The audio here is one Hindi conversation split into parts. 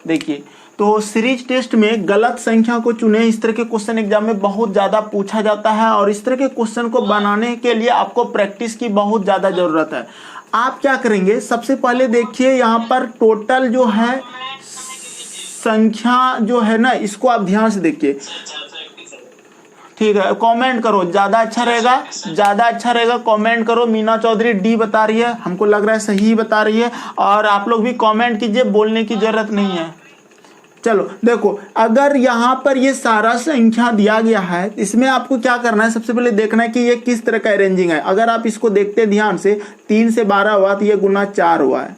देखिए, तो सीरीज टेस्ट में गलत संख्या को चुने, इस तरह के क्वेश्चन एग्जाम में बहुत ज़्यादा पूछा जाता है और इस तरह के क्वेश्चन को बनाने के लिए आपको प्रैक्टिस की बहुत ज़्यादा ज़रूरत है। आप क्या करेंगे, सबसे पहले देखिए यहाँ पर टोटल जो है संख्या जो है ना, इसको आप ध्यान से देखिए, ठीक है। कमेंट करो, ज़्यादा अच्छा रहेगा, ज़्यादा अच्छा रहेगा कमेंट करो। मीना चौधरी डी बता रही है, हमको लग रहा है सही बता रही है, और आप लोग भी कमेंट कीजिए, बोलने की ज़रूरत नहीं है। चलो देखो, अगर यहाँ पर ये सारा संख्या दिया गया है, इसमें आपको क्या करना है, सबसे पहले देखना है कि ये किस तरह का अरेंजिंग है। अगर आप इसको देखते हैं ध्यान से, 3 से 12 हुआ तो ये गुना 4 हुआ है,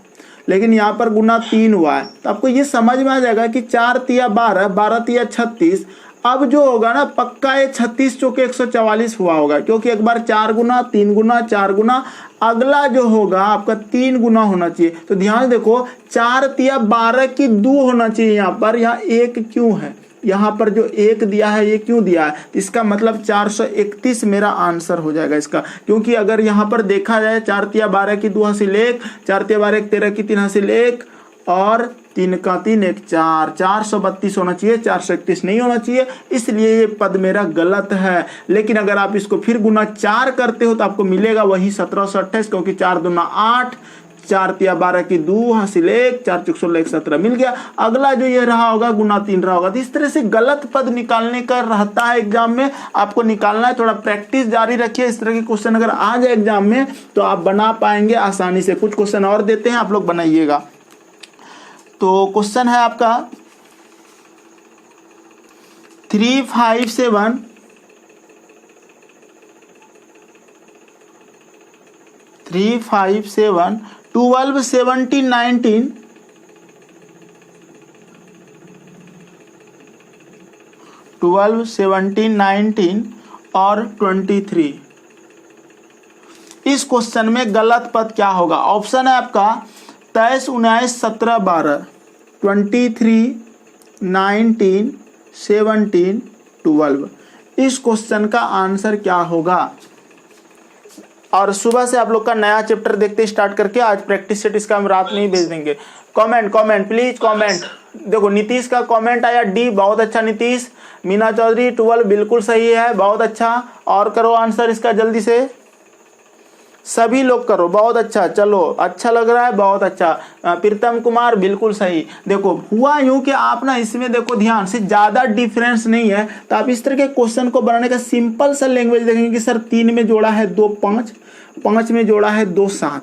लेकिन यहाँ पर गुना 3 हुआ है, तो आपको ये समझ में आ जाएगा कि 4 तिया 12, 12 तिया 36। अब जो होगा ना, पक्का ये 36 चौके 144 हुआ होगा, क्योंकि एक बार 4 गुना 3 गुना 4 गुना, अगला जो होगा आपका 3 गुना होना चाहिए। तो ध्यान देखो, 4 तिया 12 की 2 होना चाहिए यहाँ पर, यहाँ 1 क्यों है, यहाँ पर जो 1 दिया है ये क्यों दिया है, इसका मतलब 431 मेरा आंसर हो जाएगा इसका। क्योंकि अगर यहाँ पर देखा जाए, 4 तिया 12 की 2 हासिल 1, 4 तिया 12 1 13 की 3 हासिल 1, और 3 का 3 1 4, 432 होना चाहिए, 431 नहीं होना चाहिए, इसलिए ये पद मेरा गलत है। लेकिन अगर आप इसको फिर गुना 4 करते हो तो आपको मिलेगा वही 1728, क्योंकि 4 दूना 8, 4 तिया 12 की 2 हासिल 1, 4 चौक 16 1 17 मिल गया। अगला जो ये रहा होगा गुना 3 रहा होगा। तो इस तरह से गलत पद निकालने का रहता है एग्जाम में, आपको निकालना है। थोड़ा प्रैक्टिस जारी रखिए, इस तरह के क्वेश्चन अगर आ जाए एग्जाम में तो आप बना पाएंगे आसानी से। कुछ क्वेश्चन और देते हैं, आप लोग बनाइएगा। तो क्वेश्चन है आपका 357 12 17 19 12 17 19 और 23। इस क्वेश्चन में गलत पद क्या होगा? ऑप्शन है आपका 23 19 17 12, 23 19 17 12। इस क्वेश्चन का आंसर क्या होगा? और सुबह से आप लोग का नया चैप्टर देखते स्टार्ट करके आज प्रैक्टिस सेट इसका हम रात में ही भेज देंगे। Comment please comment. देखो नीतीश का कमेंट आया डी, बहुत अच्छा नीतीश। मीना चौधरी 12 बिल्कुल सही है, बहुत अच्छा। और करो आंसर इसका जल्दी से, सभी लोग करो, बहुत अच्छा। चलो अच्छा लग रहा है, बहुत अच्छा। प्रीतम कुमार बिल्कुल सही। देखो हुआ यूं कि आप ना इसमें देखो ध्यान से, ज़्यादा डिफरेंस नहीं है, तो आप इस तरह के क्वेश्चन को बनाने का सिंपल सा लैंग्वेज देखेंगे कि सर 3 में जोड़ा है 2 5, 5 में जोड़ा है 2 7।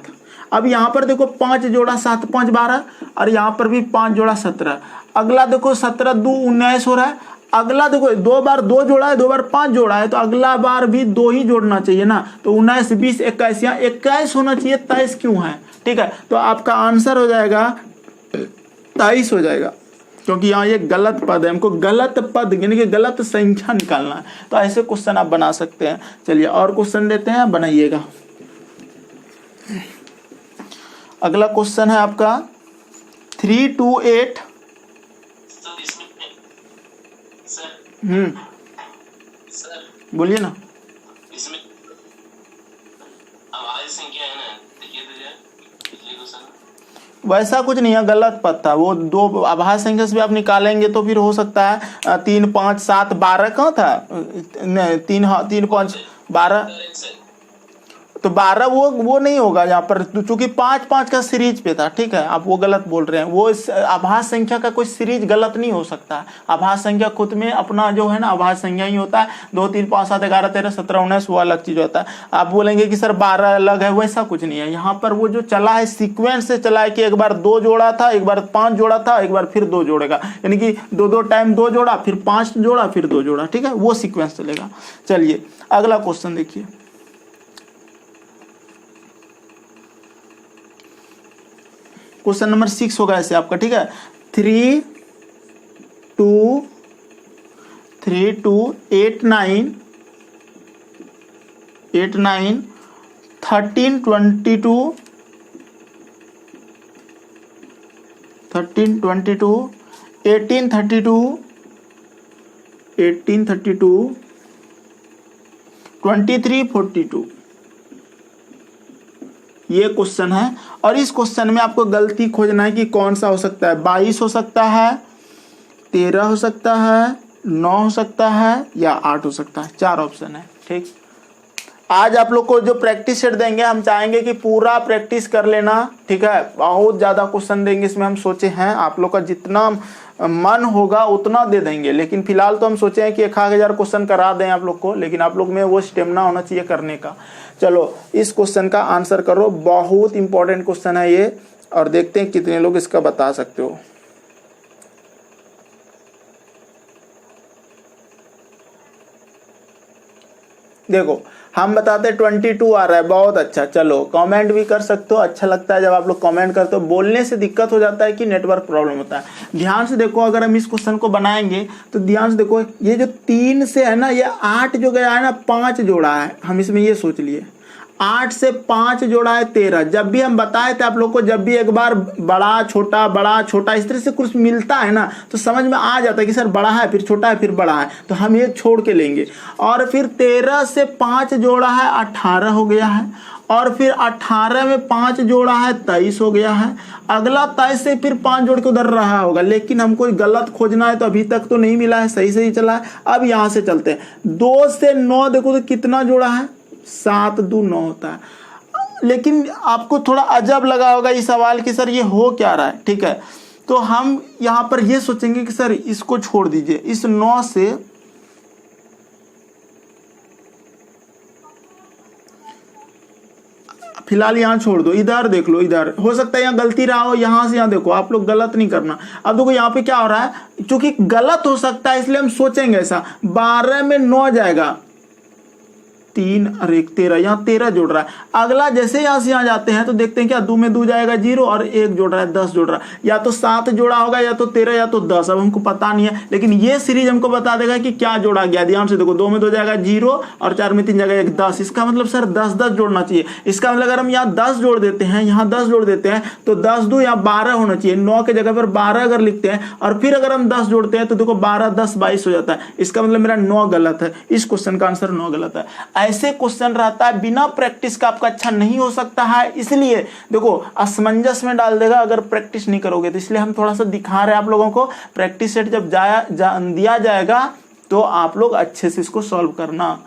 अब यहाँ पर देखो 5 जोड़ा 7 5 12, और यहाँ पर भी 5 जोड़ा 17। अगला देखो 17 2 19 हो रहा है। अगला देखो 2 बार 2 जोड़ा है, 2 बार 5 जोड़ा है, तो अगला बार भी 2 ही जोड़ना चाहिए ना। तो 19 20 21, यहाँ 21 होना चाहिए, 23 क्यों है? ठीक है, तो आपका आंसर हो जाएगा 23 हो जाएगा, क्योंकि यहाँ ये गलत पद है। हमको गलत पद यानी कि गलत संख्या निकालना है। तो ऐसे क्वेश्चन आप बना सकते हैं। चलिए और क्वेश्चन देते हैं, बनाइएगा। अगला क्वेश्चन है आपका 328। बोलिए ना। इसमें आभाज्य संख्या है ना, देखिए तो पिछले क्वेश्चन वैसा कुछ नहीं है, गलत पद था वो। 2 आभाज्य संख्या से भी आप निकालेंगे तो फिर हो सकता है 3 5 7 12 कहाँ था? 3 5 12, तो 12 वो नहीं होगा यहाँ पर, चूंकि 5 5 का सीरीज पे था। ठीक है, आप वो गलत बोल रहे हैं। वो आभाज्य संख्या का कोई सीरीज गलत नहीं हो सकता। आभाज्य संख्या खुद में अपना जो है ना आभाज्य संख्या ही होता है। 2 3 5 7 11 13 17 19 वो अलग चीज होता है। आप बोलेंगे कि सर 12 अलग है, वैसा कुछ नहीं है। यहाँ पर वो जो चला है सीक्वेंस से चला है कि एक बार 2 जोड़ा था, एक बार 5 जोड़ा था, एक बार फिर 2 जोड़ेगा, यानी कि 2 टाइम 2 जोड़ा, फिर 5 जोड़ा, फिर 2 जोड़ा। ठीक है, वो सीक्वेंस चलेगा। चलिए अगला क्वेश्चन देखिए। क्वेश्चन नंबर 6 होगा ऐसे आपका। ठीक है, 3 2 8 9 13 22 18 32 23 42। ये क्वेश्चन है और इस क्वेश्चन में आपको गलती खोजना है कि कौन सा हो सकता है। 22 हो सकता है, 13 हो सकता है, 9 हो सकता है या 8 हो सकता है। 4 ऑप्शन है। ठीक, आज आप लोग को जो प्रैक्टिस सेट देंगे हम चाहेंगे कि पूरा प्रैक्टिस कर लेना। ठीक है, बहुत ज़्यादा क्वेश्चन देंगे इसमें, हम सोचे हैं आप लोग का जितना मन होगा उतना दे देंगे, लेकिन फिलहाल तो हम सोचे हैं कि 1000 क्वेश्चन करा दें आप लोग को, लेकिन आप लोग में वो स्टेमिना होना चाहिए करने का। चलो इस क्वेश्चन का आंसर करो, बहुत इंपॉर्टेंट क्वेश्चन है ये, और देखते हैं कितने लोग इसका बता सकते हो। देखो हम बताते 22 आ रहा है, बहुत अच्छा। चलो कमेंट भी कर सकते हो, अच्छा लगता है जब आप लोग कमेंट करते हो। बोलने से दिक्कत हो जाता है कि नेटवर्क प्रॉब्लम होता है। ध्यान से देखो, अगर हम इस क्वेश्चन को बनाएंगे तो ध्यान से देखो, ये जो 3 से है ना, ये 8 जो गया है ना, 5 जोड़ा है। हम इसमें ये सोच लिए 8 से 5 जोड़ा है 13। जब भी हम बताए थे आप लोग को, जब भी एक बार बड़ा छोटा इस तरह से कुछ मिलता है ना, तो समझ में आ जाता है कि सर बड़ा है फिर छोटा है फिर बड़ा है, तो हम ये छोड़ के लेंगे। और फिर 13 से 5 जोड़ा है 18 हो गया है, और फिर 18 में 5 जोड़ा है 23 हो गया है। अगला 23 से फिर 5 जोड़ के उधर रहा होगा, लेकिन हमको गलत खोजना है तो अभी तक तो नहीं मिला है, सही सही चला है। अब यहाँ से चलते हैं, 2 से 9 देखो तो कितना जोड़ा है, 7 2 9 होता है। लेकिन आपको थोड़ा अजब लगा होगा इस सवाल कि सर ये हो क्या रहा है। ठीक है, तो हम यहाँ पर ये सोचेंगे कि सर इसको छोड़ दीजिए, इस 9 से फिलहाल यहाँ छोड़ दो, इधर देख लो, इधर हो सकता है यहाँ गलती रहा हो, यहाँ से यहाँ देखो, आप लोग गलत नहीं करना। अब देखो यहाँ पे क्या हो रहा है, क्योंकि गलत हो सकता है इसलिए हम सोचेंगे ऐसा। 12 में 9 जाएगा, 3 और 1 13, यहाँ 13 जोड़ रहा है। अगला जैसे यहाँ से यहाँ जाते हैं तो देखते हैं क्या, 2 में 2 जाएगा 0 और 1 जोड़ रहा है 10 जोड़ रहा है। या तो 7 जोड़ा होगा, या तो 13, या तो 10, अब हमको पता नहीं है, लेकिन ये सीरीज हमको बता देगा कि क्या जोड़ा गया। ध्यान से देखो, 2 में 2 जाएगा 0 और 4 में 3 जाएगा 1 10। इसका मतलब सर 10 10 जोड़ना चाहिए। इसका मतलब अगर हम यहाँ 10 जोड़ देते हैं, यहाँ 10 जोड़ देते हैं तो 10 2 यहाँ 12 होना चाहिए। 9 के जगह पर 12 अगर लिखते हैं और फिर अगर हम 10 जोड़ते हैं तो देखो 12 10 22 हो जाता है। इसका मतलब मेरा 9 गलत है, इस क्वेश्चन का आंसर 9 गलत है। ऐसे क्वेश्चन रहता है बिना प्रैक्टिस का आपका अच्छा नहीं हो सकता है, इसलिए देखो असमंजस में डाल देगा अगर प्रैक्टिस नहीं करोगे। तो इसलिए हम थोड़ा सा दिखा रहे हैं आप लोगों को, प्रैक्टिस सेट जब दिया जाएगा तो आप लोग अच्छे से इसको सॉल्व करना।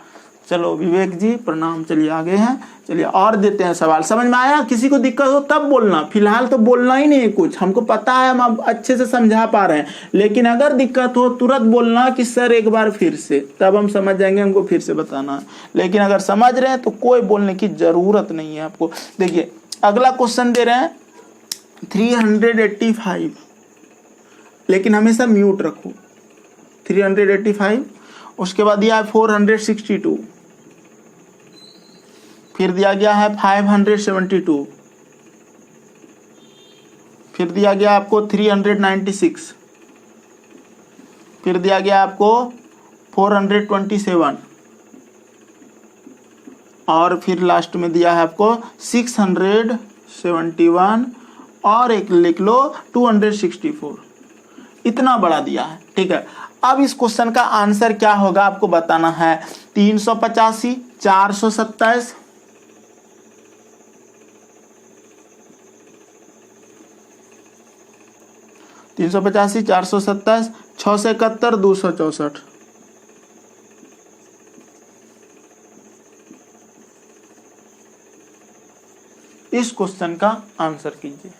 चलो विवेक जी प्रणाम, चलिए आगे हैं, चलिए और देते हैं सवाल। समझ में आया? किसी को दिक्कत हो तब बोलना, फिलहाल तो बोलना ही नहीं है कुछ, हमको पता है हम अब अच्छे से समझा पा रहे हैं, लेकिन अगर दिक्कत हो तुरंत बोलना कि सर एक बार फिर से, तब हम समझ जाएंगे, हमको फिर से बताना है। लेकिन अगर समझ रहे हैं तो कोई बोलने की जरूरत नहीं है आपको। देखिए अगला क्वेश्चन दे रहे हैं 385, लेकिन हमेशा म्यूट रखो। 385, उसके बाद दिया है 462, फिर दिया गया है 572, फिर दिया गया आपको 396, फिर दिया गया आपको 427, और फिर लास्ट में दिया है आपको 671, और एक लिख लो 264। इतना बड़ा दिया है। ठीक है, अब इस क्वेश्चन का आंसर क्या होगा आपको बताना है। 385, 427, 385, 427, 6 से 71, 264। इस क्वेश्चन का आंसर कीजिए।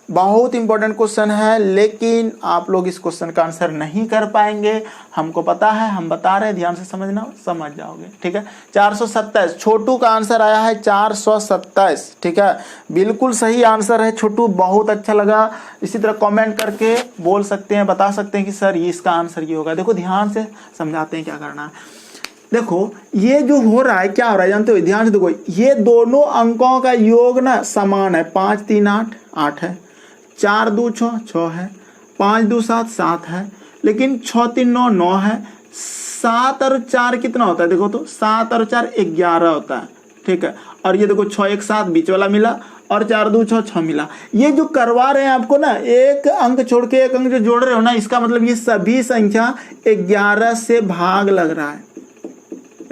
बहुत इंपॉर्टेंट क्वेश्चन है, लेकिन आप लोग इस क्वेश्चन का आंसर नहीं कर पाएंगे, हमको पता है, हम बता रहे हैं, ध्यान से समझना, समझ जाओगे। ठीक है, 427, छोटू का आंसर आया है 427। ठीक है, बिल्कुल सही आंसर है छोटू, बहुत अच्छा लगा। इसी तरह कमेंट करके बोल सकते हैं, बता सकते हैं कि सर ये इसका आंसर ये होगा। देखो ध्यान से समझाते हैं क्या करना है। देखो ये जो हो रहा है क्या हो रहा है जानते हो, ध्यान से देखो, ये दोनों अंकों का योग ना समान है। 5 3 8 8 है, 4 2 6 6 है, 5 2 7 7 है, लेकिन 6 3 9 9 है। 7 और 4 कितना होता है देखो तो, 7 और 4 11 होता है। ठीक है, और ये देखो 6 1 7 बीच वाला मिला, और 4 2 6 6 मिला। ये जो करवा रहे हैं आपको ना, एक अंक छोड़ के एक अंक जो जोड़ रहे हो ना, इसका मतलब ये सभी संख्या 11 से भाग लग रहा है,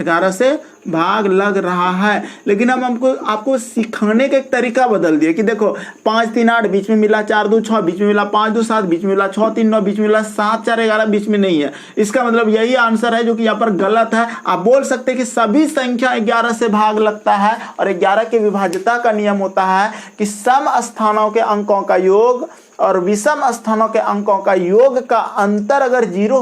11 से भाग लग रहा है। लेकिन अब हमको आपको सिखाने का एक तरीका बदल दिया कि देखो 5 3 8 बीच में मिला 4 2 6 बीच में मिला 5 2 7 बीच में मिला 6 3 9 बीच में मिला 7 4 11 बीच में नहीं है। इसका मतलब यही आंसर है जो कि यहाँ पर गलत है। आप बोल सकते हैं कि सभी संख्या 11 से भाग लगता है और 11 के विभाज्यता का नियम होता है कि सम स्थानों के अंकों का योग और विषम स्थानों के अंकों का योग का अंतर अगर जीरो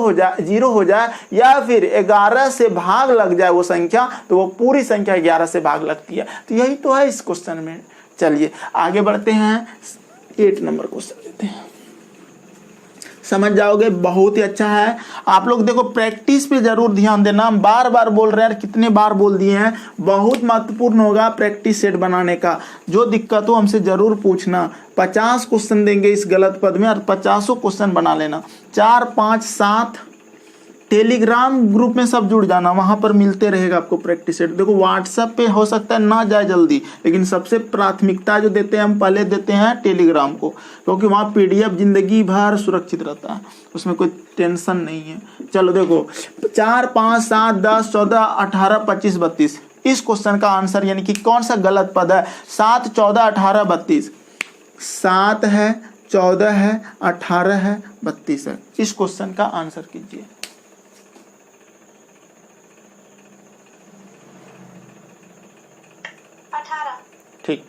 हो जाए या फिर 11 से भाग लग जाए वो संख्या, तो वो पूरी संख्या 11 से भाग लगती है। तो यही तो है इस क्वेश्चन में। चलिए आगे बढ़ते हैं, 8 नंबर क्वेश्चन लेते हैं, समझ जाओगे, बहुत ही अच्छा है। आप लोग देखो प्रैक्टिस पे जरूर ध्यान देना, हम बार बार बोल रहे हैं, कितने बार बोल दिए हैं, बहुत महत्वपूर्ण होगा प्रैक्टिस सेट बनाने का। जो दिक्कत हो हमसे जरूर पूछना। 50 क्वेश्चन देंगे इस गलत पद में और 50 क्वेश्चन बना लेना। 4 5 7 टेलीग्राम ग्रुप में सब जुड़ जाना, वहां पर मिलते रहेगा आपको प्रैक्टिस सेट। देखो व्हाट्सएप पे हो सकता है ना जाए जल्दी, लेकिन सबसे प्राथमिकता जो देते हैं हम पहले देते हैं टेलीग्राम को, क्योंकि वहाँ PDF जिंदगी भर सुरक्षित रहता है, उसमें कोई टेंशन नहीं है। चलो देखो 4 5 7 10 14 18 25 32 इस क्वेश्चन का आंसर यानी कि कौन सा गलत पद है? 7 14 18 32 7 है, 14 है, 18 है, 32 है। इस क्वेश्चन का आंसर कीजिए। 18। ठीक,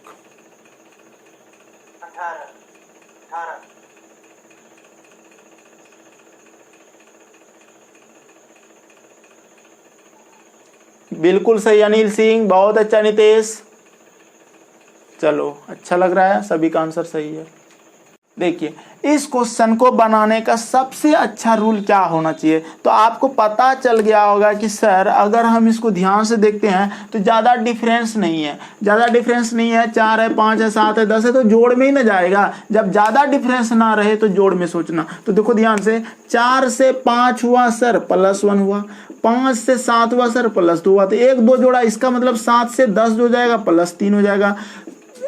18। बिल्कुल सही अनिल सिंह, बहुत अच्छा नितेश। चलो अच्छा लग रहा है, सभी का आंसर सही है। देखिए इस क्वेश्चन को बनाने का सबसे अच्छा रूल क्या होना चाहिए, तो आपको पता चल गया होगा कि सर अगर हम इसको ध्यान से देखते हैं तो ज़्यादा डिफरेंस नहीं है, 4 है 5 है 7 है 10 है, तो जोड़ में ही ना जाएगा। जब ज़्यादा डिफरेंस ना रहे तो जोड़ में सोचना। तो देखो ध्यान से, 4 से 5 हुआ सर +1 हुआ, 5 से 7 हुआ सर +2 हुआ, तो 1 2 जोड़ा, इसका मतलब 7 से 10 जो जाएगा +3 हो जाएगा,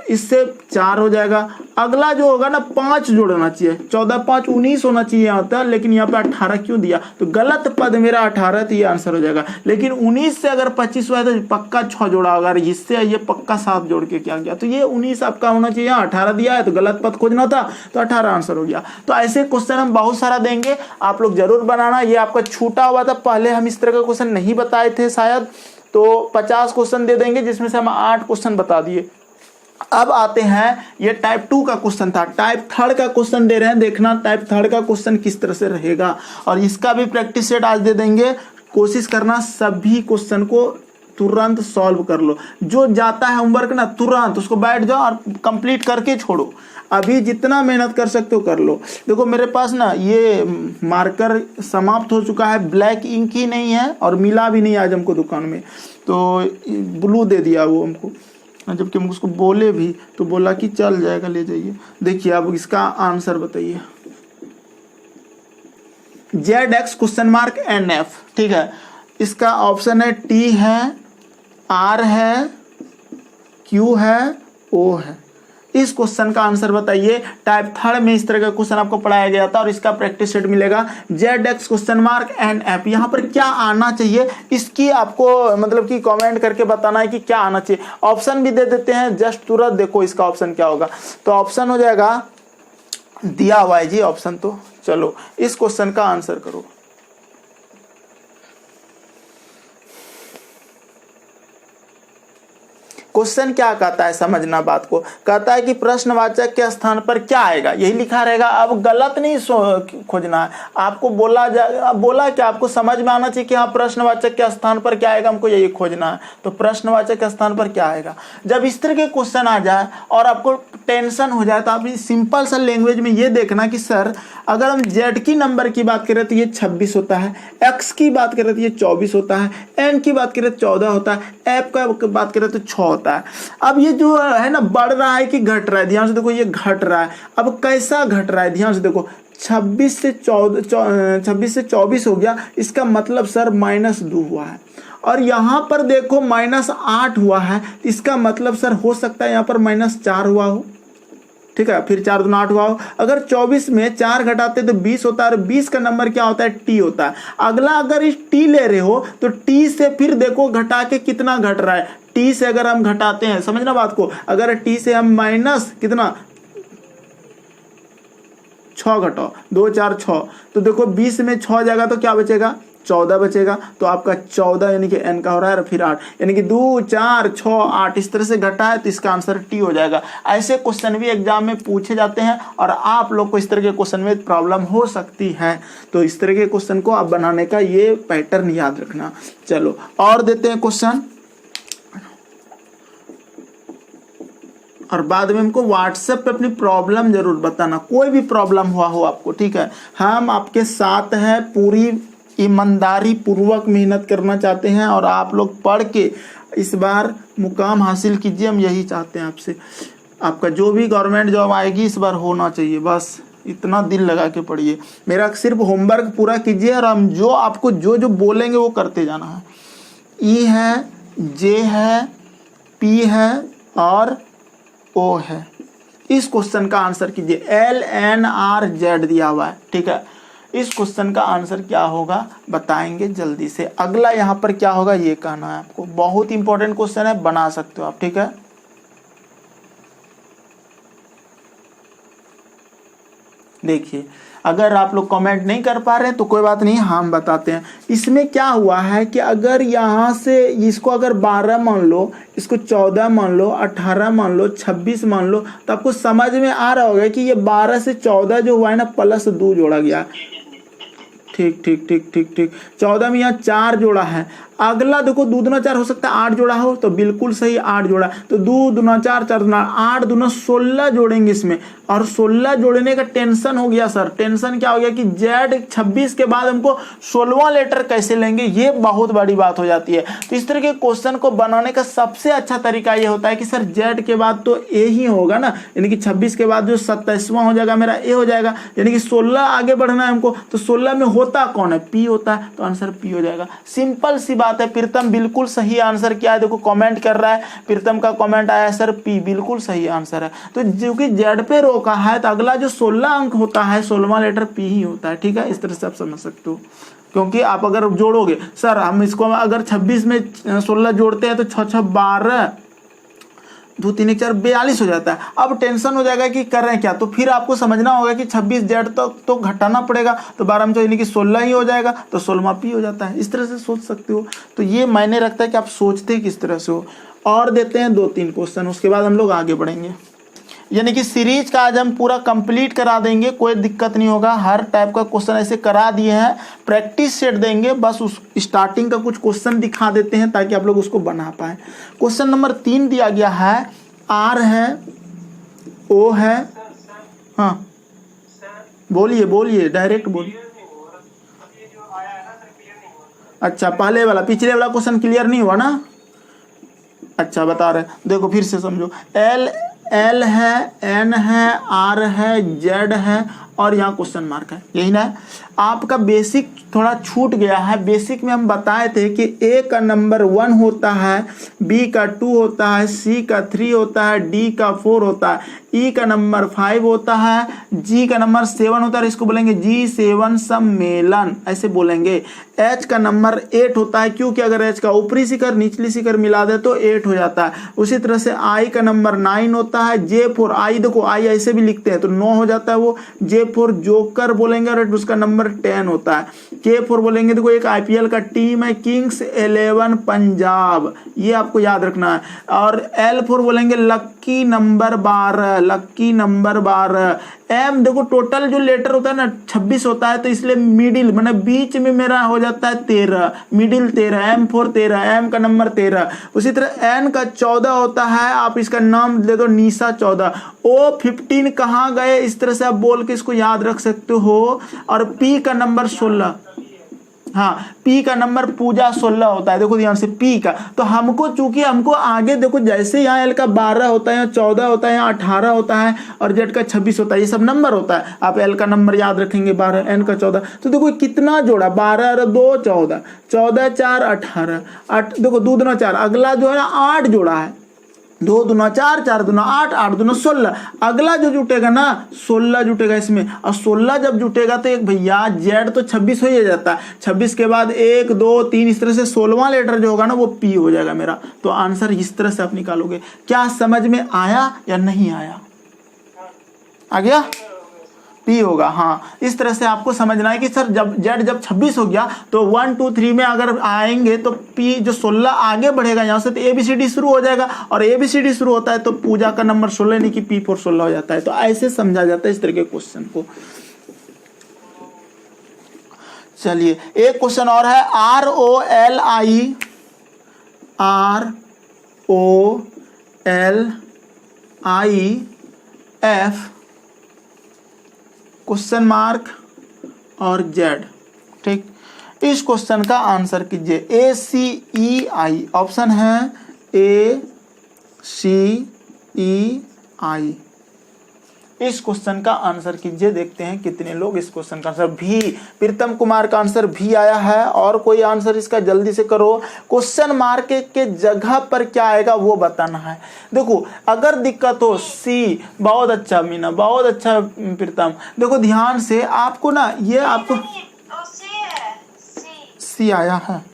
इससे 4 हो जाएगा। अगला जो होगा ना 5 जोड़ना चाहिए, 14 5 19 होना चाहिए यहाँ तक, लेकिन यहाँ पे 18 क्यों दिया? तो गलत पद मेरा 18, तो ये आंसर हो जाएगा। लेकिन 19 से अगर 25 हुआ है तो पक्का 6 जोड़ा होगा, इससे ये पक्का 7 जोड़ के क्या गया, तो ये 19 आपका होना चाहिए। 18 दिया है तो गलत पद खोजना था, तो 18 आंसर हो गया। तो ऐसे क्वेश्चन हम बहुत सारा देंगे, आप लोग जरूर बनाना। ये आपका छूटा हुआ था, पहले हम इस तरह का क्वेश्चन नहीं बताए थे शायद, तो 50 क्वेश्चन दे देंगे जिसमें से हम 8 क्वेश्चन बता दिए। अब आते हैं, ये टाइप 2 का क्वेश्चन था, टाइप 3 का क्वेश्चन दे रहे हैं, देखना टाइप 3 का क्वेश्चन किस तरह से रहेगा, और इसका भी प्रैक्टिस सेट आज दे देंगे। कोशिश करना सभी क्वेश्चन को तुरंत सॉल्व कर लो, जो जाता है होमवर्क ना तुरंत उसको बैठ जाओ और कंप्लीट करके छोड़ो। अभी जितना मेहनत कर सकते हो कर लो। देखो मेरे पास ना ये मार्कर समाप्त हो चुका है, ब्लैक इंक ही नहीं है और मिला भी नहीं आज हमको दुकान में, तो ब्लू दे दिया वो हमको, जबकि हम उसको बोले भी तो बोला कि चल जाएगा ले जाइए। देखिए अब इसका आंसर बताइए। ZX NF, ठीक है, इसका ऑप्शन है T है, R है, Q है, O है। इस क्वेश्चन का आंसर बताइए। टाइप 3 में इस तरह का क्वेश्चन आपको पढ़ाया गया था और इसका प्रैक्टिस सेट मिलेगा। ZX NF, यहाँ पर क्या आना चाहिए इसकी आपको मतलब कि कमेंट करके बताना है कि क्या आना चाहिए। ऑप्शन भी दे देते हैं, जस्ट तुरंत देखो इसका ऑप्शन क्या होगा। तो ऑप्शन हो जाएगा, दिया हुआ है जी ऑप्शन, तो चलो इस क्वेश्चन का आंसर करो। क्वेश्चन क्या कहता है, समझना बात को। कहता है कि प्रश्नवाचक के स्थान पर क्या आएगा, यही लिखा रहेगा। अब गलत नहीं खोजना है आपको, बोला क्या आपको समझ में आना चाहिए कि हाँ प्रश्नवाचक के स्थान पर क्या आएगा, हमको यही खोजना है। तो प्रश्नवाचक के स्थान पर क्या आएगा। जब इस तरह के क्वेश्चन आ जाए और आपको टेंशन हो जाए तो आप सिंपल सा लैंग्वेज में ये देखना कि सर अगर हम Z की नंबर की बात करें तो ये 26 होता है, X की बात करें तो ये 24 होता है, N की बात करें तो 14 होता है, F का बात करें तो 6 होता है। अब ये जो है ना बढ़ रहा है कि घट रहा है, ध्यान से देखो ये घट रहा है। अब कैसा घट रहा है, ध्यान से देखो 26 से 24 हो गया, इसका मतलब सर -2 हुआ है। और यहाँ पर देखो -8 हुआ है, इसका मतलब सर हो सकता है यहाँ पर -4 हुआ हो। ठीक है, फिर 4 दूना 8 हुआ। अगर 24 में 4 घटाते तो 20 होता है, और 20 का नंबर क्या होता है, टी होता है। अगला अगर इस टी ले रहे हो तो टी से फिर देखो घटा के कितना घट रहा है। टी से अगर हम घटाते हैं, समझना बात को, अगर टी से हम माइनस कितना 6 घटाओ, 2 4 6, तो देखो 20 में 6 जाएगा तो क्या बचेगा, 14 बचेगा। तो आपका 14 यानी कि n का हो रहा है, फिर 8 यानी कि 2 4 6 8 इस तरह से घटा है, तो इसका आंसर टी हो जाएगा। ऐसे क्वेश्चन भी एग्जाम में पूछे जाते हैं और आप लोग को इस तरह के क्वेश्चन में प्रॉब्लम हो सकती है। तो इस तरह के क्वेश्चन को आप बनाने का ये पैटर्न याद रखना। चलो और देते हैं क्वेश्चन, और बाद में हमको व्हाट्सएप पे अपनी प्रॉब्लम जरूर बताना, कोई भी प्रॉब्लम हुआ हो आपको, ठीक है। हम आपके साथ हैं, पूरी ईमानदारी पूर्वक मेहनत करना चाहते हैं और आप लोग पढ़ के इस बार मुकाम हासिल कीजिए, हम यही चाहते हैं आपसे। आपका जो भी गवर्नमेंट जॉब आएगी इस बार होना चाहिए, बस इतना दिल लगा के पढ़िए। मेरा सिर्फ होमवर्क पूरा कीजिए और हम जो आपको जो जो बोलेंगे वो करते जाना है। ई है, जे है, पी है और ओ है। इस क्वेश्चन का आंसर कीजिए। LNRZ दिया हुआ है, ठीक है। इस क्वेश्चन का आंसर क्या होगा बताएंगे जल्दी से। अगला यहाँ पर क्या होगा ये कहना है आपको, बहुत इंपॉर्टेंट क्वेश्चन है, बना सकते हो आप, ठीक है। देखिए अगर आप लोग कमेंट नहीं कर पा रहे हैं तो कोई बात नहीं, हम बताते हैं। इसमें क्या हुआ है कि अगर यहाँ से इसको अगर 12 मान लो, इसको 14 मान लो, 18 मान लो, 26 मान लो, तो आपको समझ में आ रहा होगा कि ये 12 से 14 जो हुआ है ना, प्लस 2 जोड़ा गया। ठीक ठीक ठीक ठीक ठीक, 14 में यहाँ 4 जोड़ा है। अगला देखो 2 दूना 4 हो सकता है 8 जोड़ा हो, तो बिल्कुल सही 8 जोड़ा। तो 2 दूना 4, 4 दूना 8, दूना 16 जोड़ेंगे इसमें। और 16 जोड़ने का टेंशन हो गया सर। टेंशन क्या हो गया कि जेड 26 के बाद हमको 16वां लेटर कैसे लेंगे, ये बहुत बड़ी बात हो जाती है। तो इस तरह के क्वेश्चन को बनाने का सबसे अच्छा तरीका ये होता है कि सर जेड के बाद तो ए ही होगा ना, यानी कि 26 के बाद जो 27वां हो जाएगा मेरा ए हो जाएगा, यानी कि 16 आगे बढ़ना है हमको। तो 16 में होता कौन है, पी होता है, तो आंसर पी हो जाएगा। सिंपल सी बात है। प्रीतम बिल्कुल सही आंसर क्या है, देखो कमेंट कर रहा है, प्रीतम का कमेंट आया सर पी, बिल्कुल सही आंसर है। तो जो कि जेड पे रोका है, तो अगला जो 16 अंक होता है, 16वां लेटर पी ही होता है, ठीक है। इस तरह से आप समझ सकते हो। क्योंकि आप अगर जोड़ोगे, सर हम इसको अगर 26 में 16 जोड़ते हैं तो 6 6 12, 2 3 1 4 42 हो जाता है। अब टेंशन हो जाएगा कि कर रहे हैं क्या, तो फिर आपको समझना होगा कि 26 जेड तक तो घटाना पड़ेगा, तो 12 में यानी कि 16 ही हो जाएगा, तो 16वां पी हो जाता है। इस तरह से सोच सकते हो। तो ये मायने रखता है कि आप सोचते किस तरह से हो। और देते हैं 2-3 क्वेश्चन, उसके बाद हम लोग आगे बढ़ेंगे। यानी कि सीरीज का आज हम पूरा कंप्लीट करा देंगे, कोई दिक्कत नहीं होगा। हर टाइप का क्वेश्चन ऐसे करा दिए हैं, प्रैक्टिस सेट देंगे। बस उस स्टार्टिंग का कुछ क्वेश्चन दिखा देते हैं ताकि आप लोग उसको बना पाए। क्वेश्चन नंबर 3 दिया गया है, आर है, ओ है, हाँ बोलिए बोलिए, डायरेक्ट बोलिए। अच्छा पहले वाला, पिछले वाला क्वेश्चन क्लियर नहीं हुआ ना, अच्छा बता रहे, देखो फिर से समझो। एल है, एन है, आर है, जेड है और यहाँ क्वेश्चन मार्क है, यही ना है। आपका बेसिक थोड़ा छूट गया है। बेसिक में हम बताए थे कि ए का नंबर 1 होता है, बी का 2 होता है, सी का 3 होता है, डी का 4 होता है, ई का नंबर 5 होता है, जी का नंबर 7 होता है, इसको बोलेंगे G7 सम्मेलन, ऐसे बोलेंगे। एच का नंबर 8 होता है, क्योंकि अगर एच का ऊपरी शिखर निचली शिखर मिला दे तो 8 हो जाता है। उसी तरह से आई का नंबर 9 होता है, J4 आई, देखो आई ऐसे भी लिखते हैं तो 9 हो जाता है वो। J4 जोकर बोलेंगे और उसका नंबर 10 होता है। K4 बोलेंगे, देखो एक IPL का टीम है किंग्स 11 पंजाब, ये आपको याद रखना है। और L4 बोलेंगे लक्की नंबर 12, लक्की नंबर 12। एम देखो टोटल जो लेटर होता है ना 26 होता है, तो इसलिए मिडिल मतलब बीच में मेरा हो जाता है 13, मिडिल 13, M4 13, एम का नंबर 13। उसी तरह एन का 14 होता है, आप इसका नाम ले दो निशा 14। ओ 15 कहाँ गए, इस तरह से आप बोल के इसको याद रख सकते हो। और पी का नंबर 16, हाँ पी का नंबर पूजा 16 होता है, देखो ध्यान से पी का। तो हमको चूंकि हमको आगे देखो, जैसे यहाँ एल का 12 होता है, यहाँ 14 होता है, यहाँ 18 होता है और जेड का 26 होता है, ये सब नंबर होता है। आप एल का नंबर याद रखेंगे 12, एन का 14। तो देखो कितना जोड़ा, 12 और 2 14, 14 4 18, देखो 2 दूना 4, अगला जो है ना 8 जोड़ा है, 2 दूना 4, 4 दूना 8, 8 दूना 16। अगला जो जुटेगा ना 16 जुटेगा इसमें, और 16 जब जुटेगा तो एक भैया जेड तो 26 हो ही जाता है। 26 के बाद 1 2 3 इस तरह से 16वां लेटर जो होगा ना वो पी हो जाएगा मेरा। तो आंसर इस तरह से आप निकालोगे। क्या समझ में आया या नहीं आया? आ गया? पी होगा। हाँ, इस तरह से आपको समझना है कि सर जब जेड जब 26 हो गया तो 1 2 3 में अगर आएंगे तो पी जो 16 आगे बढ़ेगा यहाँ से, तो ABCD शुरू हो जाएगा, और ABCD शुरू होता है तो पूजा का नंबर 16 नहीं कि P4 16 हो जाता है। तो ऐसे समझा जाता है इस तरह के क्वेश्चन को। चलिए एक क्वेश्चन और है, ROLIF क्वेश्चन मार्क और जेड। ठीक, इस क्वेश्चन का आंसर कीजिए। ACEI ऑप्शन है ACEI। इस क्वेश्चन का आंसर कीजिए। देखते हैं कितने लोग इस क्वेश्चन का आंसर भी। प्रीतम कुमार का आंसर भी आया है। और कोई आंसर इसका जल्दी से करो। क्वेश्चन मार्क के जगह पर क्या आएगा वो बताना है। देखो अगर दिक्कत हो सी, बहुत अच्छा मीना, बहुत अच्छा प्रीतम। देखो ध्यान से, आपको ना ये आपको सी आया है।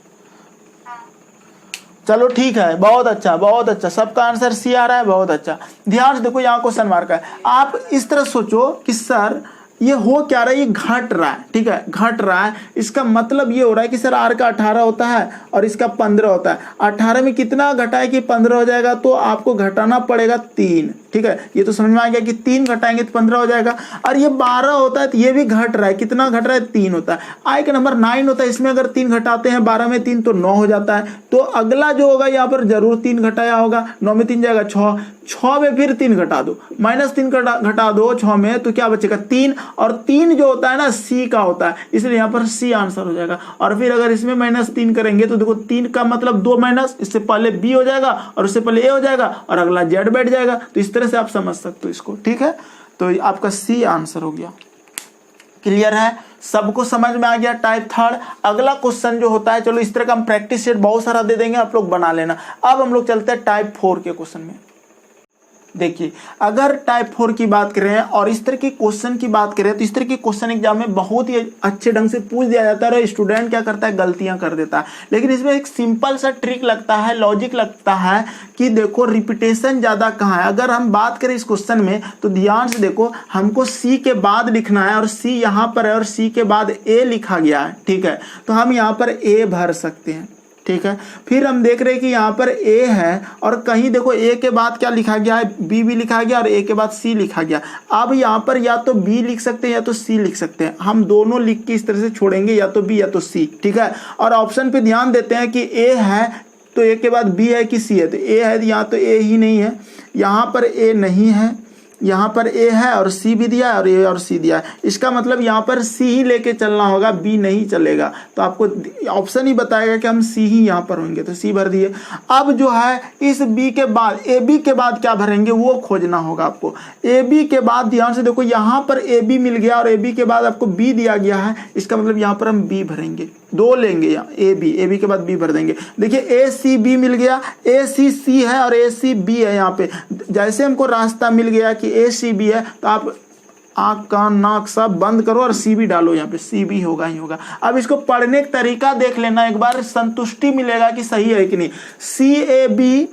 चलो ठीक है, बहुत अच्छा बहुत अच्छा, सबका आंसर सी आ रहा है, बहुत अच्छा। ध्यान से देखो यहाँ क्वेश्चन मार्क है। आप इस तरह सोचो कि सर ये हो क्या रहा है, ये घट रहा है। ठीक है, घट रहा है, इसका मतलब ये हो रहा है कि सर आर का 18 होता है और इसका 15 होता है। 18 में कितना घटाए कि 15 हो जाएगा, तो आपको घटाना पड़ेगा 3। ठीक है, ये तो समझ में आ गया कि 3 घटाएंगे तो 15 हो जाएगा। और ये 12 होता है तो ये भी घट रहा है, कितना घट रहा है, 3 होता है। आई का नंबर 9 होता है, इसमें अगर 3 घटाते हैं 12 में 3 तो 9 हो जाता है। तो अगला जो होगा यहाँ पर जरूर 3 घटाया होगा। 9 में 3 जाएगा 6, 6 में फिर 3 घटा दो, -3 घटा दो 6 में, तो क्या बचेगा 3। और 3 जो होता है ना सी का होता है, इसलिए यहाँ पर सी आंसर हो जाएगा। और फिर अगर इसमें -3 करेंगे तो देखो 3 का मतलब 2 माइनस, इससे पहले बी हो जाएगा और उससे पहले ए हो जाएगा और अगला जेड बैठ जाएगा। तो इस तरह से आप समझ सकते हो इसको। ठीक है, तो आपका सी आंसर हो गया। क्लियर है, सबको समझ में आ गया। Type third. अगला क्वेश्चन जो होता है, चलो इस तरह का हम प्रैक्टिस सेट बहुत सारा दे देंगे, आप लोग बना लेना। अब हम लोग चलते हैं टाइप 4 के क्वेश्चन में। देखिए अगर टाइप 4 की बात करें और इस तरह के क्वेश्चन की बात करें तो इस तरह के क्वेश्चन एग्जाम में बहुत ही अच्छे ढंग से पूछ दिया जाता है और स्टूडेंट क्या करता है, गलतियां कर देता है। लेकिन इसमें एक सिंपल सा ट्रिक लगता है, लॉजिक लगता है कि देखो रिपीटेशन ज़्यादा कहाँ है। अगर हम बात करें इस क्वेश्चन में तो ध्यान से देखो, हमको सी के बाद लिखना है और सी यहाँ पर है और सी के बाद ए लिखा गया है। ठीक है, तो हम यहाँ पर ए भर सकते हैं। ठीक है, फिर हम देख रहे हैं कि यहाँ पर ए है और कहीं देखो ए के बाद क्या लिखा गया है, बी भी लिखा गया और ए के बाद सी लिखा गया। अब यहाँ पर या तो बी लिख सकते हैं या तो सी लिख सकते हैं। हम दोनों लिख के इस तरह से छोड़ेंगे, या तो बी या तो सी। ठीक है, और ऑप्शन पे ध्यान देते हैं कि ए है तो ए के बाद बी है कि सी है, तो ए है, यहाँ तो ए ही नहीं है, यहाँ पर ए नहीं है, यहाँ पर ए है और सी भी दिया है और ए और सी दिया है। इसका मतलब यहाँ पर सी ही लेके चलना होगा, बी नहीं चलेगा। तो आपको ऑप्शन ही बताएगा कि हम सी ही यहाँ पर होंगे, तो सी भर दिए। अब जो है इस बी के बाद ए बी के बाद क्या भरेंगे वो खोजना होगा आपको। ए बी के बाद ध्यान से देखो, यहाँ पर ए बी मिल गया और ए बी के बाद आपको बी दिया गया है, इसका मतलब यहाँ पर हम बी भरेंगे, 2 लेंगे यहाँ, ए बी के बाद बी भर देंगे। देखिए ए सी बी मिल गया, ए सी सी है और ए सी बी है। यहाँ पे जैसे हमको रास्ता मिल गया कि ए सी बी है, तो आप आँख कान नाक सब बंद करो और सी बी डालो, यहाँ पे सी बी होगा ही होगा। अब इसको पढ़ने का तरीका देख लेना, एक बार संतुष्टि मिलेगा कि सही है कि नहीं। सी ए बी,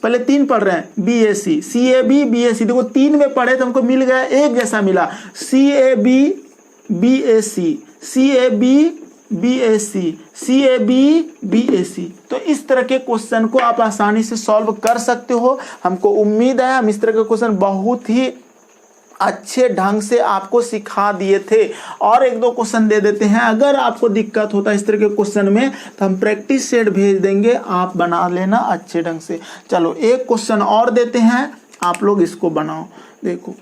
पहले 3 पढ़ रहे हैं, B A C, C A B B A C. देखो 3 में पढ़े तो हमको मिल गया एक जैसा मिला, C A B B A C, C A B B A C, C A B B A C. तो इस तरह के क्वेश्चन को आप आसानी से सॉल्व कर सकते हो। हमको उम्मीद है हम इस तरह के क्वेश्चन बहुत ही अच्छे ढंग से आपको सिखा दिए थे। और 1-2 क्वेश्चन दे देते हैं, अगर आपको दिक्कत होता है इस तरह के क्वेश्चन में तो हम प्रैक्टिस सेट भेज देंगे, आप बना लेना अच्छे ढंग से। चलो एक क्वेश्चन और देते हैं, आप लोग इसको बनाओ। देखो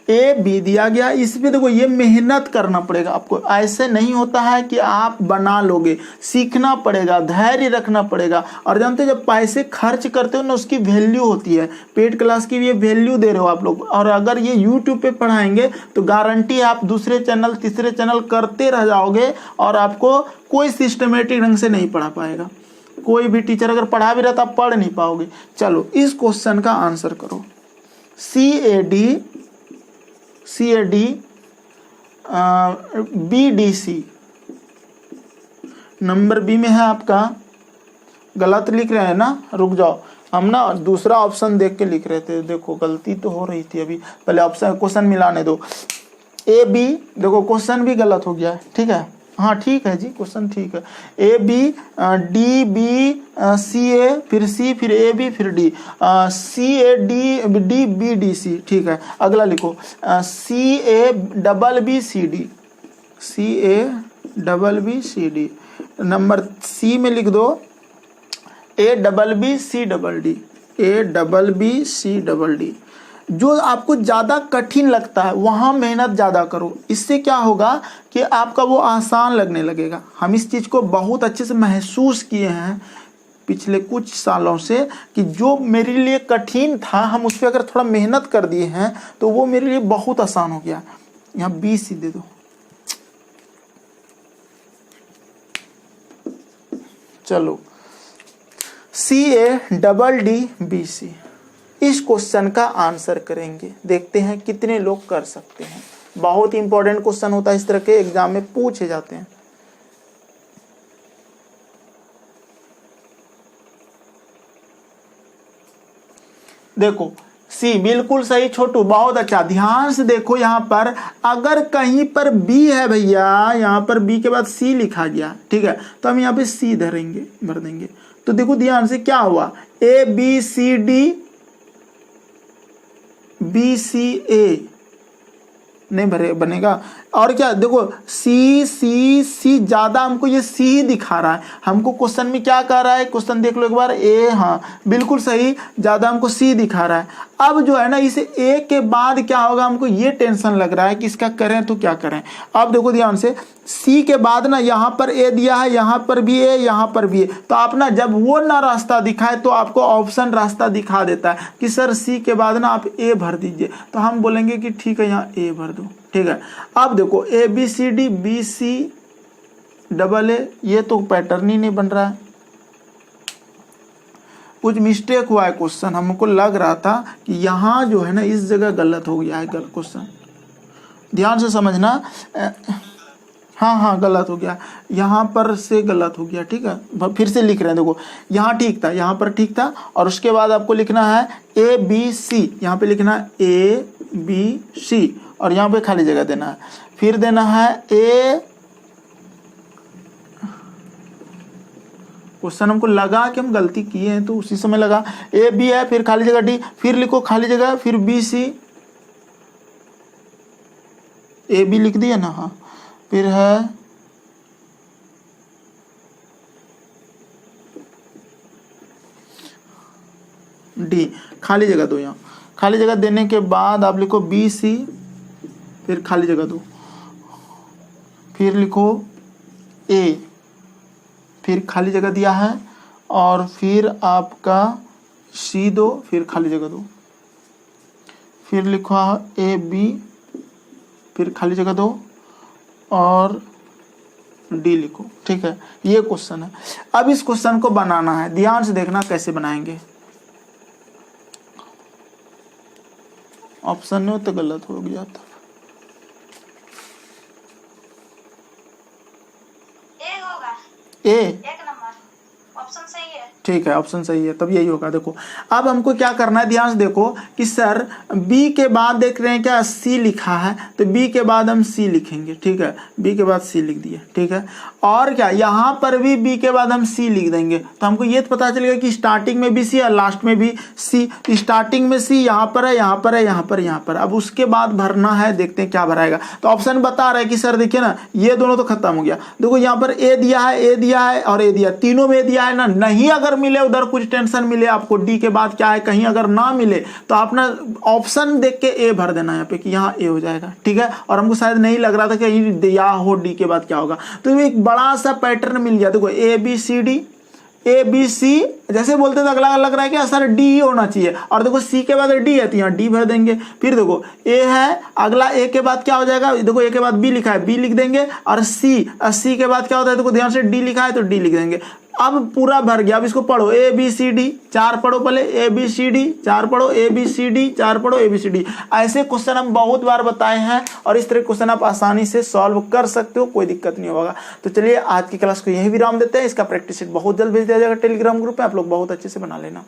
ए बी दिया गया, इसमें देखो ये मेहनत करना पड़ेगा आपको, ऐसे नहीं होता है कि आप बना लोगे, सीखना पड़ेगा, धैर्य रखना पड़ेगा। और जानते हो जब पैसे खर्च करते हो ना उसकी वैल्यू होती है। पेड क्लास की ये वैल्यू दे रहे हो आप लोग, और अगर ये यूट्यूब पे पढ़ाएंगे तो गारंटी आप दूसरे चैनल तीसरे चैनल करते रह जाओगे और आपको कोई सिस्टमेटिक ढंग से नहीं पढ़ा पाएगा। कोई भी टीचर अगर पढ़ा भी रहा तो आप पढ़ नहीं पाओगे। चलो इस क्वेश्चन का आंसर करो। CAD BDC नंबर बी में है आपका। गलत लिख रहे हैं ना, रुक जाओ, हम ना दूसरा ऑप्शन देख के लिख रहे थे। देखो गलती तो हो रही थी अभी, पहले ऑप्शन क्वेश्चन मिलाने दो। AB, देखो क्वेश्चन भी गलत हो गया है, ठीक है, हाँ ठीक है जी, क्वेश्चन ठीक है। AB DB CA फिर C फिर AB फिर D, CAD BDC, ठीक है। अगला लिखो CABBCD नंबर C में लिख दो ABBCD। जो आपको ज़्यादा कठिन लगता है वहाँ मेहनत ज़्यादा करो। इससे क्या होगा कि आपका वो आसान लगने लगेगा। हम इस चीज़ को बहुत अच्छे से महसूस किए हैं पिछले कुछ सालों से कि जो मेरे लिए कठिन था हम उस पर अगर थोड़ा मेहनत कर दिए हैं तो वो मेरे लिए बहुत आसान हो गया। यहाँ BC दे दो। चलो CADDBC इस क्वेश्चन का आंसर करेंगे। देखते हैं कितने लोग कर सकते हैं। बहुत इंपॉर्टेंट क्वेश्चन होता है, इस तरह के एग्जाम में पूछे जाते हैं। देखो C बिल्कुल सही छोटू, बहुत अच्छा। ध्यान से देखो यहाँ पर अगर कहीं पर B है भैया, यहाँ पर B के बाद C लिखा गया, ठीक है, तो हम यहाँ पे C भर देंगे। तो देखो ध्यान से क्या हुआ, ABCD BCA नहीं भरे बनेगा। और क्या देखो C ज़्यादा हमको ये C ही दिखा रहा है। हमको क्वेश्चन में क्या कह रहा है, क्वेश्चन देख लो एक बार। हाँ बिल्कुल सही, ज़्यादा हमको C दिखा रहा है। अब जो है ना इसे A के बाद क्या होगा, हमको ये टेंशन लग रहा है कि इसका करें तो क्या करें। अब देखो ध्यान से C के बाद ना यहाँ पर A दिया है, यहाँ पर भी A, यहाँ पर भी A। तो आप ना जब वो ना रास्ता दिखाए तो आपको ऑप्शन रास्ता दिखा देता है कि सर C के बाद ना आप A भर दीजिए। तो हम बोलेंगे कि ठीक है यहाँ A भर दो, ठीक है। अब देखो ABCD BCAA, ये तो पैटर्न ही नहीं बन रहा है, कुछ मिस्टेक हुआ है क्वेश्चन। हमको लग रहा था कि यहाँ जो है ना इस जगह गलत हो गया है क्वेश्चन। ध्यान से समझना। हाँ गलत हो गया, यहाँ पर से गलत हो गया, ठीक है। फिर से लिख रहे हैं, देखो यहाँ ठीक था, यहाँ पर ठीक था, और उसके बाद आपको लिखना है ABC, यहाँ पे लिखना है ABC और यहाँ पे खाली जगह देना है। फिर देना है क्वेश्चन हमको लगा कि हम गलती किए हैं तो उसी समय लगा AB है, फिर खाली जगह D, फिर लिखो खाली जगह, फिर BC, AB लिख दिया ना, हाँ, फिर है D, खाली जगह दो। यहाँ खाली जगह देने के बाद आप लिखो BC, फिर खाली जगह दो, फिर लिखो A, फिर खाली जगह दिया है, और फिर आपका C दो, फिर खाली जगह दो, फिर लिखा AB, फिर खाली जगह दो, और D लिखो, ठीक है। ये क्वेश्चन है। अब इस क्वेश्चन को बनाना है, ध्यान से देखना कैसे बनाएंगे। ऑप्शन में तो गलत हो गया था। ए, एक नंबर ऑप्शन सही है, ठीक है, ऑप्शन सही है, तब यही होगा। देखो अब हमको क्या करना है, ध्यान से देखो कि सर B के बाद देख रहे हैं क्या C लिखा है, तो B के बाद हम C लिखेंगे, ठीक है। B के बाद C लिख दिए, ठीक है। और क्या यहाँ पर भी B के बाद हम C लिख देंगे, तो हमको ये पता चलेगा कि स्टार्टिंग में भी C और लास्ट में भी C। स्टार्टिंग में C यहाँ पर है, यहाँ पर है, यहाँ पर, यहाँ पर। अब उसके बाद भरना है, देखते हैं क्या भराएगा। तो ऑप्शन बता रहा है कि सर देखिए ना ये दोनों तो खत्म हो गया। देखो यहाँ पर A दिया है, A दिया है और A दिया, तीनों में दिया है ना। नहीं अगर मिले उधर कुछ टेंशन मिले आपको, D के बाद क्या है, कहीं अगर ना मिले तो आप ना ऑप्शन देख के A भर देना यहाँ पे कि यहाँ A हो जाएगा, ठीक है। और हमको शायद नहीं लग रहा था कि दिया हो D के बाद क्या होगा, तो एक बड़ा सा पैटर्न मिल गया। देखो ABCD ABC जैसे बोलते थे, अगला लग रहा है कि सर D ही होना चाहिए, और देखो C के बाद D है तो यहाँ D भर देंगे। फिर देखो A है, अगला A के बाद क्या हो जाएगा, देखो A के बाद B लिखा है, B लिख देंगे, और C के बाद क्या होता है, देखो ध्यान से D लिखा है तो D लिख देंगे। अब पूरा भर गया। अब इसको पढ़ो, ए बी सी डी 4 पढ़ो, पहले ए बी सी डी 4 पढ़ो, ए बी सी डी 4 पढ़ो, ए बी सी डी। ऐसे क्वेश्चन हम बहुत बार बताए हैं और इस तरह क्वेश्चन आप आसानी से सॉल्व कर सकते हो, कोई दिक्कत नहीं होगा। तो चलिए आज की क्लास को यही विराम देते हैं। इसका प्रैक्टिस शीट बहुत जल्द भेज दिया जाएगा टेलीग्राम ग्रुप पे, आप लोग बहुत अच्छे से बना लेना।